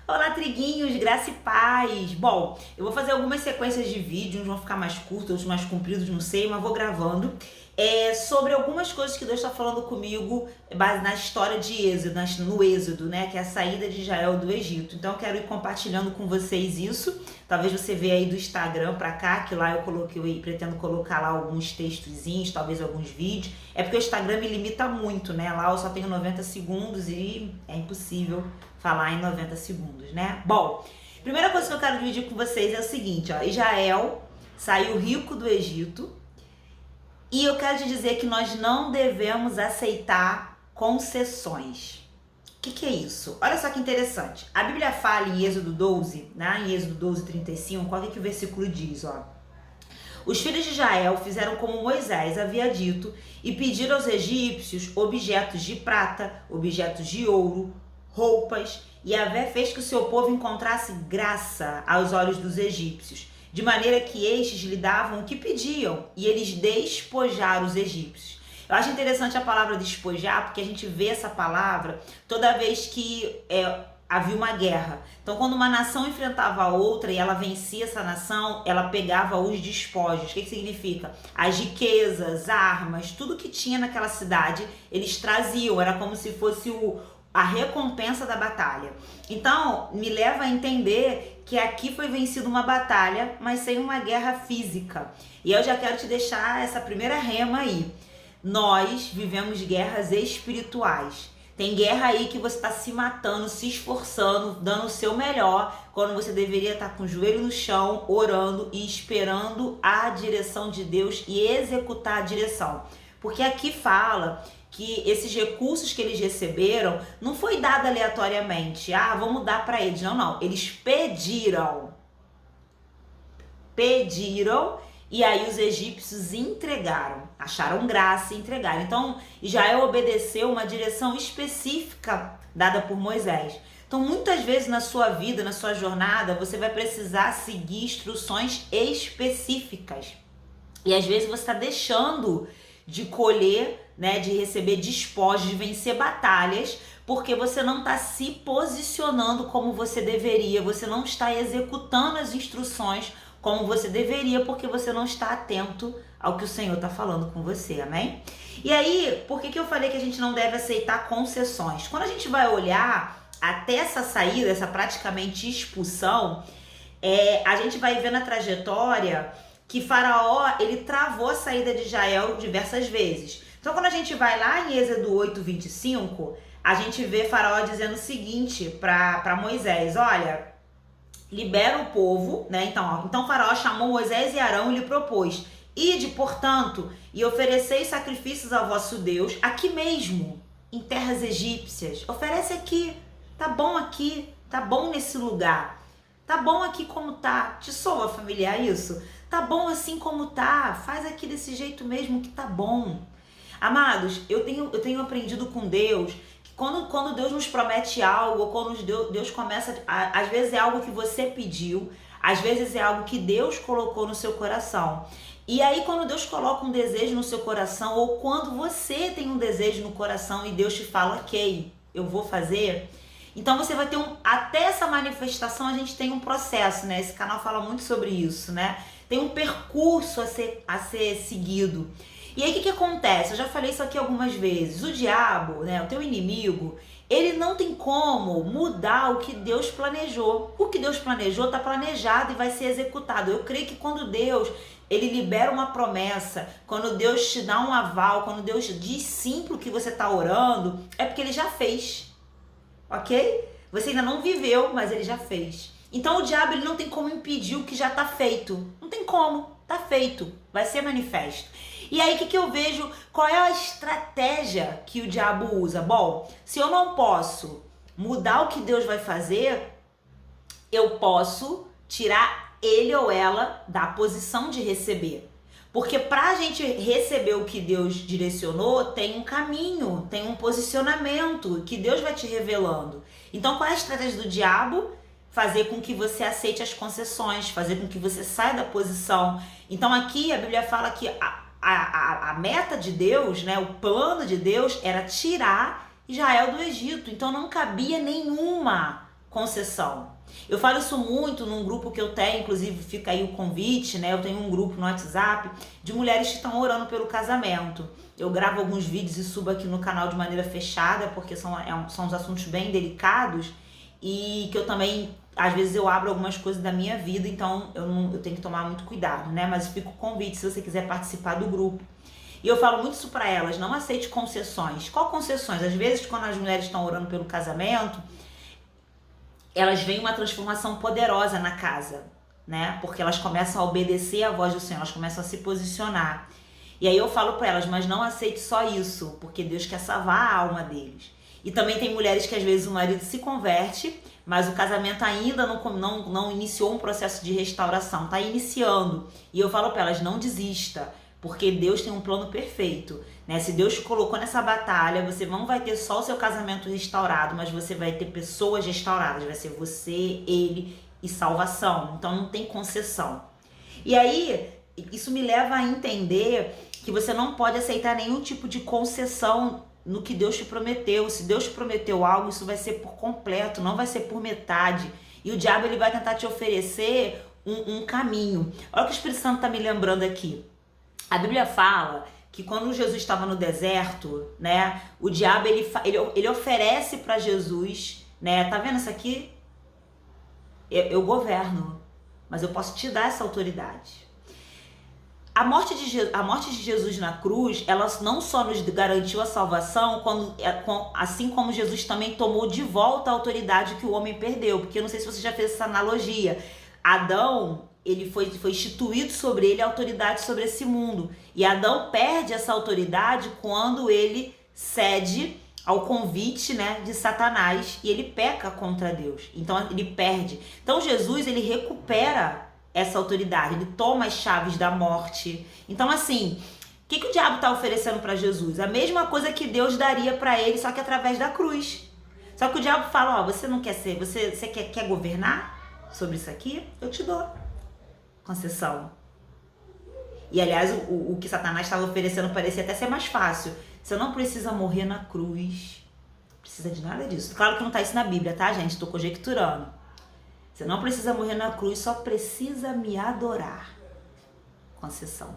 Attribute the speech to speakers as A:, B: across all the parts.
A: Olá, triguinhos, graça e paz. Bom, eu vou fazer algumas sequências de vídeos, uns vão ficar mais curtos, outros mais compridos, não sei, mas vou gravando. Sobre algumas coisas que Deus está falando comigo base na história de Êxodo, no Êxodo, né? Que é a saída de Israel do Egito. Então eu quero ir compartilhando com vocês isso. Talvez você veja aí do Instagram pra cá, que lá eu coloquei, pretendo colocar lá alguns textozinhos, talvez alguns vídeos. É porque o Instagram me limita muito, né? Lá eu só tenho 90 segundos e é impossível falar em 90 segundos, né? Bom, primeira coisa que eu quero dividir com vocês é o seguinte, ó. Israel saiu rico do Egito e eu quero te dizer que nós não devemos aceitar concessões. O que é isso? Olha só que interessante. A Bíblia fala em Êxodo 12, né? Em Êxodo 12, 35, olha o que o versículo diz, ó. Os filhos de Israel fizeram como Moisés havia dito e pediram aos egípcios objetos de prata, objetos de ouro, roupas, e Yahvé fez que o seu povo encontrasse graça aos olhos dos egípcios, de maneira que estes lhe davam o que pediam, e eles despojaram os egípcios. Eu acho interessante a palavra despojar, porque a gente vê essa palavra toda vez que havia uma guerra. Então, quando uma nação enfrentava a outra e ela vencia essa nação, ela pegava os despojos. O que significa? As riquezas, armas, tudo que tinha naquela cidade, eles traziam. Era como se fosse a recompensa da batalha. Então, me leva a entender que aqui foi vencida uma batalha, mas sem uma guerra física. E eu já quero te deixar essa primeira rema aí. Nós vivemos guerras espirituais. Tem guerra aí que você está se matando, se esforçando, dando o seu melhor, quando você deveria estar com o joelho no chão, orando e esperando a direção de Deus e executar a direção. Porque aqui fala que esses recursos que eles receberam não foi dado aleatoriamente. Ah, vamos dar para eles. Não, não. Eles pediram. E aí os egípcios entregaram, acharam graça e entregaram. Então Israel obedeceu uma direção específica dada por Moisés. Então muitas vezes na sua vida, na sua jornada, você vai precisar seguir instruções específicas. E às vezes você está deixando de colher, né, de receber despojos, de vencer batalhas, porque você não está se posicionando como você deveria, você não está executando as instruções como você deveria, porque você não está atento ao que o Senhor está falando com você, amém? E aí, por que eu falei que a gente não deve aceitar concessões? Quando a gente vai olhar até essa saída, essa praticamente expulsão, a gente vai ver na trajetória que Faraó, ele travou a saída de Israel diversas vezes. Então, quando a gente vai lá em Êxodo 8, 25, a gente vê Faraó dizendo o seguinte para Moisés, olha, libera o povo, né? Então Faraó chamou Moisés e Arão e lhe propôs, ide, portanto, e ofereceis sacrifícios ao vosso Deus, aqui mesmo, em terras egípcias. Oferece aqui, tá bom nesse lugar, tá bom aqui como tá. Te soa familiar isso? Tá bom assim como tá, faz aqui desse jeito mesmo que tá bom. Amados, eu tenho aprendido com Deus que quando Deus nos promete algo, ou quando Deus começa, às vezes é algo que você pediu, às vezes é algo que Deus colocou no seu coração. E aí quando Deus coloca um desejo no seu coração, ou quando você tem um desejo no coração e Deus te fala, ok, eu vou fazer, então você vai ter até essa manifestação a gente tem um processo, né? Esse canal fala muito sobre isso, né? Tem um percurso a ser seguido. E aí o que acontece? Eu já falei isso aqui algumas vezes. O diabo, né, o teu inimigo, ele não tem como mudar o que Deus planejou. O que Deus planejou está planejado e vai ser executado. Eu creio que quando Deus, ele libera uma promessa, quando Deus te dá um aval, quando Deus diz sim pro que você está orando, é porque ele já fez. Ok? Você ainda não viveu, mas ele já fez. Então o diabo, ele não tem como impedir o que já está feito. Não tem como. Tá feito. Vai ser manifesto. E aí, o que eu vejo? Qual é a estratégia que o diabo usa? Bom, se eu não posso mudar o que Deus vai fazer, eu posso tirar ele ou ela da posição de receber. Porque para a gente receber o que Deus direcionou, tem um caminho, tem um posicionamento que Deus vai te revelando. Então, qual é a estratégia do diabo? Fazer com que você aceite as concessões, fazer com que você saia da posição. Então, aqui a Bíblia fala que a meta de Deus, né, o plano de Deus era tirar Israel do Egito. Então não cabia nenhuma concessão. Eu falo isso muito num grupo que eu tenho, inclusive fica aí o convite, né? Eu tenho um grupo no WhatsApp de mulheres que estão orando pelo casamento. Eu gravo alguns vídeos e subo aqui no canal de maneira fechada, porque são uns assuntos bem delicados e que eu também, às vezes eu abro algumas coisas da minha vida, então eu tenho que tomar muito cuidado, né? Mas fica o convite se você quiser participar do grupo. E eu falo muito isso pra elas, não aceite concessões. Qual concessões? Às vezes, quando as mulheres estão orando pelo casamento, elas veem uma transformação poderosa na casa, né? Porque elas começam a obedecer a voz do Senhor, elas começam a se posicionar. E aí eu falo pra elas, mas não aceite só isso, porque Deus quer salvar a alma deles. E também tem mulheres que às vezes o marido se converte, mas o casamento ainda não iniciou um processo de restauração, tá iniciando. E eu falo pra elas, não desista, porque Deus tem um plano perfeito, né? Se Deus te colocou nessa batalha, você não vai ter só o seu casamento restaurado, mas você vai ter pessoas restauradas, vai ser você, ele e salvação. Então não tem concessão. E aí, isso me leva a entender que você não pode aceitar nenhum tipo de concessão no que Deus te prometeu. Se Deus te prometeu algo, isso vai ser por completo, não vai ser por metade. E o diabo ele vai tentar te oferecer um caminho. Olha o que o Espírito Santo está me lembrando aqui. A Bíblia fala que quando Jesus estava no deserto, né, o diabo ele oferece para Jesus, né, tá vendo isso aqui? Eu governo, mas eu posso te dar essa autoridade. A morte de Jesus na cruz, ela não só nos garantiu a salvação, assim como Jesus também tomou de volta a autoridade que o homem perdeu. Porque eu não sei se você já fez essa analogia. Adão, ele foi instituído sobre ele a autoridade sobre esse mundo. E Adão perde essa autoridade quando ele cede ao convite, né, de Satanás e ele peca contra Deus. Então ele perde. Então Jesus, ele recupera essa autoridade, ele toma as chaves da morte. Então assim, o que o diabo está oferecendo para Jesus? A mesma coisa que Deus daria para ele, só que através da cruz. Só que o diabo fala, ó, você não quer ser, você quer governar sobre isso aqui? Eu te dou concessão. E aliás, o que Satanás estava oferecendo parecia até ser mais fácil. Você não precisa morrer na cruz. Não precisa de nada disso. Claro que não está isso na Bíblia, tá, gente? Estou conjecturando. Você não precisa morrer na cruz, só precisa me adorar. Concessão.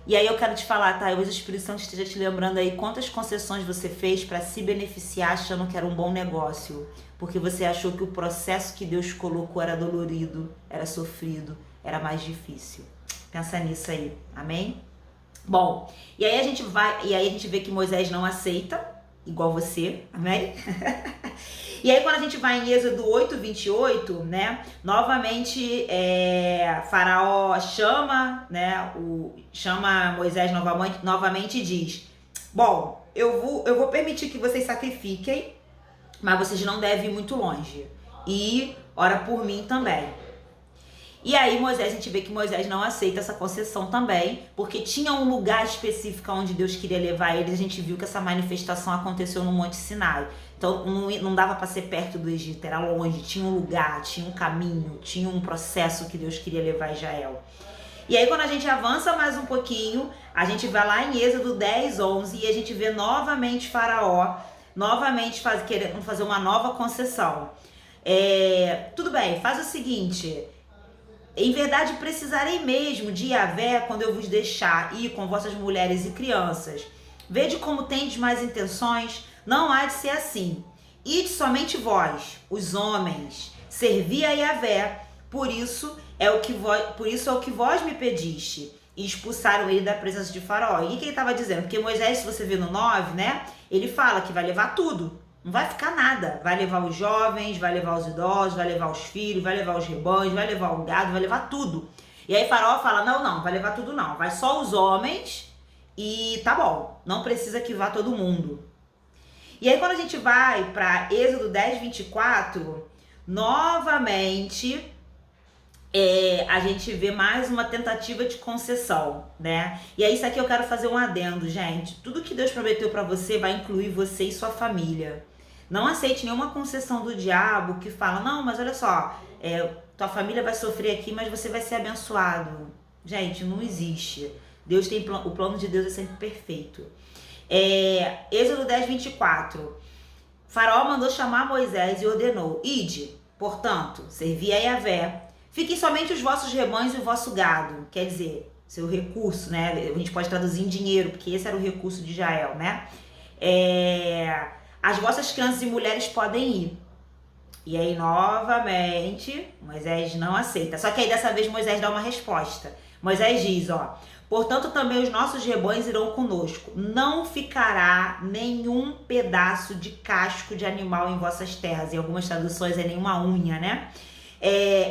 A: E aí eu quero te falar, tá? Talvez o Espírito Santo esteja te lembrando aí quantas concessões você fez para se beneficiar achando que era um bom negócio. Porque você achou que o processo que Deus colocou era dolorido, era sofrido, era mais difícil. Pensa nisso aí, amém? Bom, e aí a gente vê que Moisés não aceita, igual você, amém? E aí quando a gente vai em Êxodo 8:28, né, novamente Faraó chama, né, chama Moisés novamente e diz, bom, eu vou permitir que vocês sacrifiquem, mas vocês não devem ir muito longe, e ora por mim também. E aí a gente vê que Moisés não aceita essa concessão também, porque tinha um lugar específico onde Deus queria levar eles. A gente viu que essa manifestação aconteceu no Monte Sinai. Então não dava para ser perto do Egito, era longe, tinha um lugar, tinha um caminho, tinha um processo que Deus queria levar Israel. E aí quando a gente avança mais um pouquinho, a gente vai lá em Êxodo 10:11 e a gente vê novamente Faraó, querendo fazer uma nova concessão. Tudo bem, faz o seguinte... Em verdade, precisarei mesmo de Yahvé quando eu vos deixar ir com vossas mulheres e crianças. Vede como tendes mais intenções, não há de ser assim. Ide somente vós, os homens, servi a Yahvé, por isso é o que vós me pediste. E expulsaram ele da presença de Faraó. E o que ele estava dizendo? Porque Moisés, se você vê no 9, né, ele fala que vai levar tudo. Não vai ficar nada. Vai levar os jovens, vai levar os idosos, vai levar os filhos, vai levar os rebanhos, vai levar o gado, vai levar tudo. E aí Faraó fala, não, vai levar tudo não. Vai só os homens e tá bom. Não precisa que vá todo mundo. E aí quando a gente vai para Êxodo 10:24, novamente a gente vê mais uma tentativa de concessão, né? E aí isso aqui eu quero fazer um adendo, gente. Tudo que Deus prometeu para você vai incluir você e sua família. Não aceite nenhuma concessão do diabo que fala, não, mas olha só, tua família vai sofrer aqui, mas você vai ser abençoado. Gente, não existe. Deus tem o plano de Deus é sempre perfeito. Êxodo 10:24. Faraó mandou chamar Moisés e ordenou, ide, portanto, servi a Yahvé. Fiquem somente os vossos rebanhos e o vosso gado. Quer dizer, seu recurso, né? A gente pode traduzir em dinheiro, porque esse era o recurso de Israel, né? As vossas crianças e mulheres podem ir. E aí, novamente, Moisés não aceita. Só que aí, dessa vez, Moisés dá uma resposta. Moisés diz, ó: portanto, também os nossos rebanhos irão conosco. Não ficará nenhum pedaço de casco de animal em vossas terras. Em algumas traduções é nenhuma unha, né?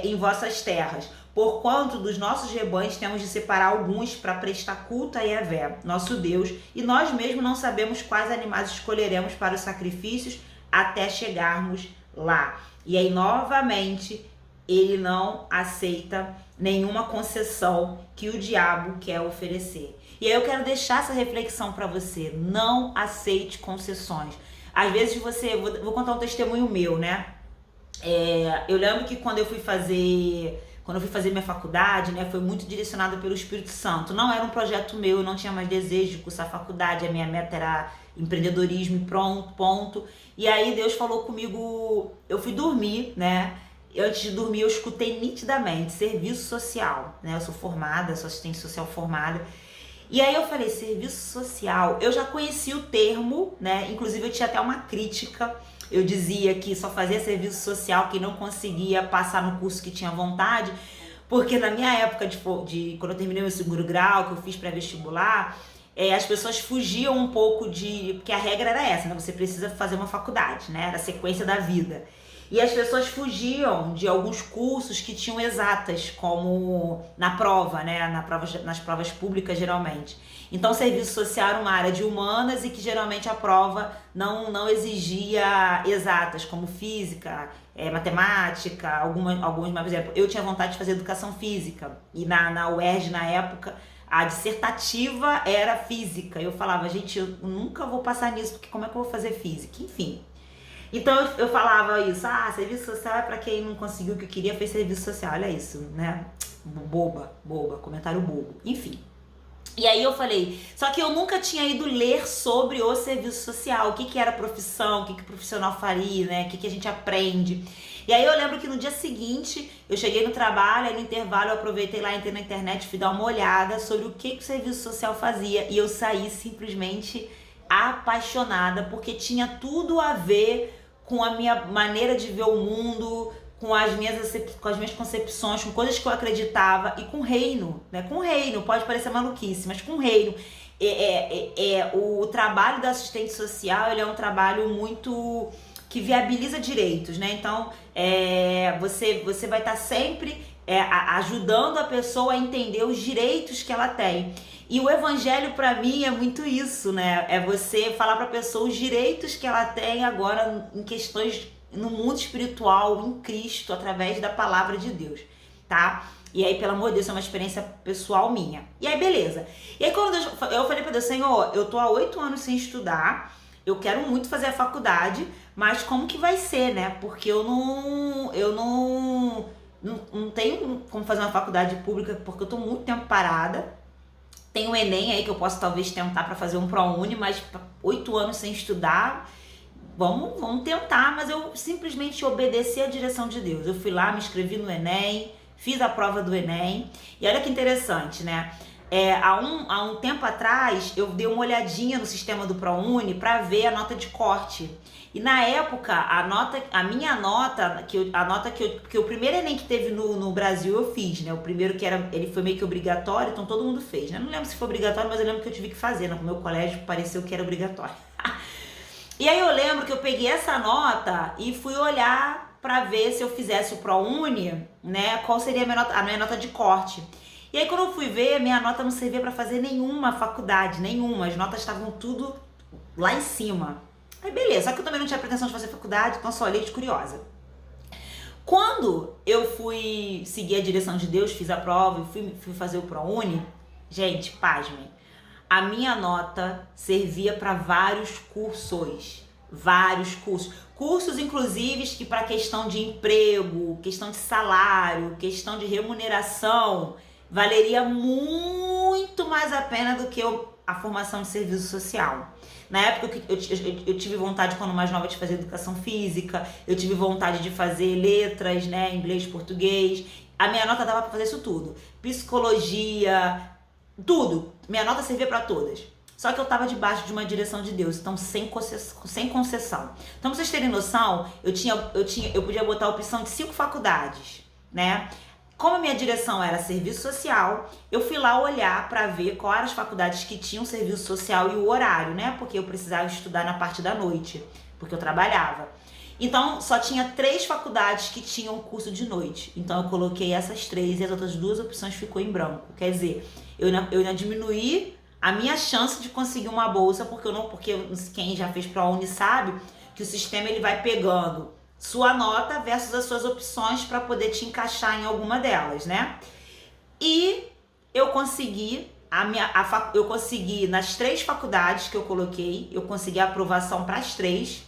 A: Em vossas terras. Porquanto dos nossos rebanhos temos de separar alguns para prestar culto a Yahvé, nosso Deus, e nós mesmos não sabemos quais animais escolheremos para os sacrifícios até chegarmos lá. E aí, novamente, ele não aceita nenhuma concessão que o diabo quer oferecer. E aí eu quero deixar essa reflexão para você: não aceite concessões. Às vezes vou contar um testemunho meu, né? Eu lembro que quando eu fui fazer minha faculdade, né, foi muito direcionada pelo Espírito Santo. Não era um projeto meu, eu não tinha mais desejo de cursar faculdade, a minha meta era empreendedorismo e pronto, ponto. E aí Deus falou comigo, eu fui dormir, né? Antes de dormir eu escutei nitidamente serviço social, né? Eu sou formada, sou assistente social formada. E aí eu falei, serviço social, eu já conheci o termo, né? Inclusive eu tinha até uma crítica. Eu dizia que só fazia serviço social quem não conseguia passar no curso que tinha vontade, porque na minha época quando eu terminei meu segundo grau, que eu fiz pré-vestibular, as pessoas fugiam um pouco porque a regra era essa, né? Você precisa fazer uma faculdade, né? Era a sequência da vida. E as pessoas fugiam de alguns cursos que tinham exatas, como na prova, né? Nas provas públicas, geralmente. Então, o serviço social era uma área de humanas e que geralmente a prova não exigia exatas, como física, matemática, algumas, por exemplo, eu tinha vontade de fazer educação física. E na UERJ, na época, a dissertativa era física. Eu falava, gente, eu nunca vou passar nisso, porque como é que eu vou fazer física? Enfim. Então eu falava isso, serviço social é pra quem não conseguiu o que queria, fez serviço social, olha isso, né? Boba, comentário bobo, enfim. E aí eu falei, só que eu nunca tinha ido ler sobre o serviço social, o que era profissão, o que o profissional faria, né? O que a gente aprende. E aí eu lembro que no dia seguinte, eu cheguei no trabalho, aí no intervalo eu aproveitei lá, entrei na internet, fui dar uma olhada sobre o que o serviço social fazia, e eu saí simplesmente apaixonada, porque tinha tudo a ver com a minha maneira de ver o mundo, com as minhas concepções, com coisas que eu acreditava e com reino, né? Com reino, pode parecer maluquice, mas com reino. O trabalho da assistente social, ele é um trabalho muito que viabiliza direitos, né? Então, você vai estar sempre ajudando a pessoa a entender os direitos que ela tem. E o evangelho para mim é muito isso, né? É você falar para a pessoa os direitos que ela tem agora em questões no mundo espiritual, em Cristo, através da palavra de Deus, tá? E aí, pelo amor de Deus, é uma experiência pessoal minha. E aí, beleza. E aí, quando eu falei para Deus, Senhor, eu tô há 8 anos sem estudar, eu quero muito fazer a faculdade, mas como que vai ser, né? Porque eu não tenho como fazer uma faculdade pública, porque eu tô muito tempo parada. Tem o Enem aí que eu posso talvez tentar para fazer um ProUni, mas 8 anos sem estudar, vamos tentar, mas eu simplesmente obedeci a direção de Deus. Eu fui lá, me inscrevi no Enem, fiz a prova do Enem, e olha que interessante, né? Há um tempo atrás, eu dei uma olhadinha no sistema do ProUni para ver a nota de corte. E na época, porque o primeiro Enem que teve no Brasil eu fiz, né? O primeiro ele foi meio que obrigatório, então todo mundo fez, né? Não lembro se foi obrigatório, mas eu lembro que eu tive que fazer, né? No meu colégio pareceu que era obrigatório. E aí eu lembro que eu peguei essa nota e fui olhar para ver se eu fizesse o ProUni, né? Qual seria a minha nota de corte. E aí quando eu fui ver, minha nota não servia para fazer nenhuma faculdade, nenhuma. As notas estavam tudo lá em cima. Aí beleza, só que eu também não tinha pretensão de fazer faculdade, então só olhei de curiosa. Quando eu fui seguir a direção de Deus, fiz a prova e fui fazer o ProUni, gente, pasmem, a minha nota servia para vários cursos. Cursos, inclusive, que para questão de emprego, questão de salário, questão de remuneração, valeria muito mais a pena do que a formação de serviço social. Na época eu tive vontade, quando mais nova, de fazer educação física, eu tive vontade de fazer letras, né, inglês, português. A minha nota dava para fazer isso tudo. Psicologia, tudo. Minha nota servia para todas. Só que eu estava debaixo de uma direção de Deus, então sem concessão. Então, pra vocês terem noção, eu podia botar a opção de 5 faculdades, né? Como a minha direção era serviço social, eu fui lá olhar para ver quais eram as faculdades que tinham serviço social e o horário, né? Porque eu precisava estudar na parte da noite, porque eu trabalhava. Então, só tinha 3 faculdades que tinham curso de noite. Então, eu coloquei essas 3 e as outras 2 opções ficou em branco. Quer dizer, eu ainda diminuí a minha chance de conseguir uma bolsa, porque quem já fez ProUni sabe que o sistema ele vai pegando sua nota versus as suas opções para poder te encaixar em alguma delas, né? E eu consegui eu consegui nas 3 faculdades que eu coloquei, eu consegui a aprovação para as 3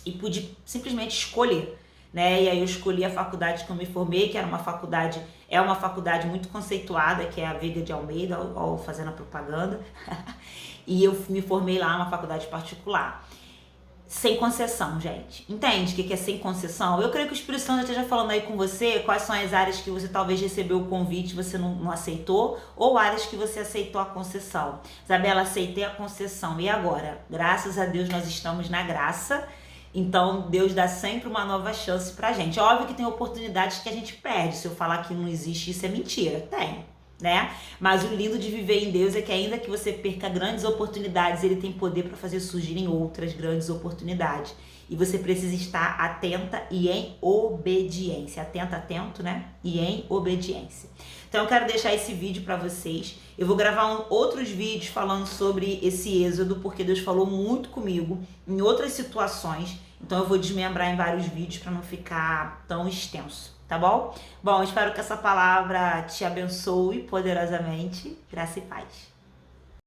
A: e pude simplesmente escolher, né? E aí eu escolhi a faculdade que eu me formei, que era uma faculdade muito conceituada, que é a Veiga de Almeida, ó, fazendo a propaganda. E eu me formei lá, uma faculdade particular. Sem concessão, gente. Entende o que é sem concessão? Eu creio que o Espírito Santo esteja falando aí com você quais são as áreas que você talvez recebeu o convite e você não aceitou, ou áreas que você aceitou a concessão. Isabela, aceitei a concessão. E agora? Graças a Deus nós estamos na graça. Então, Deus dá sempre uma nova chance pra gente. Óbvio que tem oportunidades que a gente perde. Se eu falar que não existe, isso é mentira. Tem, né? Mas o lindo de viver em Deus é que ainda que você perca grandes oportunidades, Ele tem poder para fazer surgirem outras grandes oportunidades. E você precisa estar atenta e em obediência. Atenta, atento, né? E em obediência. Então eu quero deixar esse vídeo para vocês. Eu vou gravar outros vídeos falando sobre esse êxodo, porque Deus falou muito comigo em outras situações. Então eu vou desmembrar em vários vídeos para não ficar tão extenso, tá bom? Bom, espero que essa palavra te abençoe poderosamente. Graça e paz.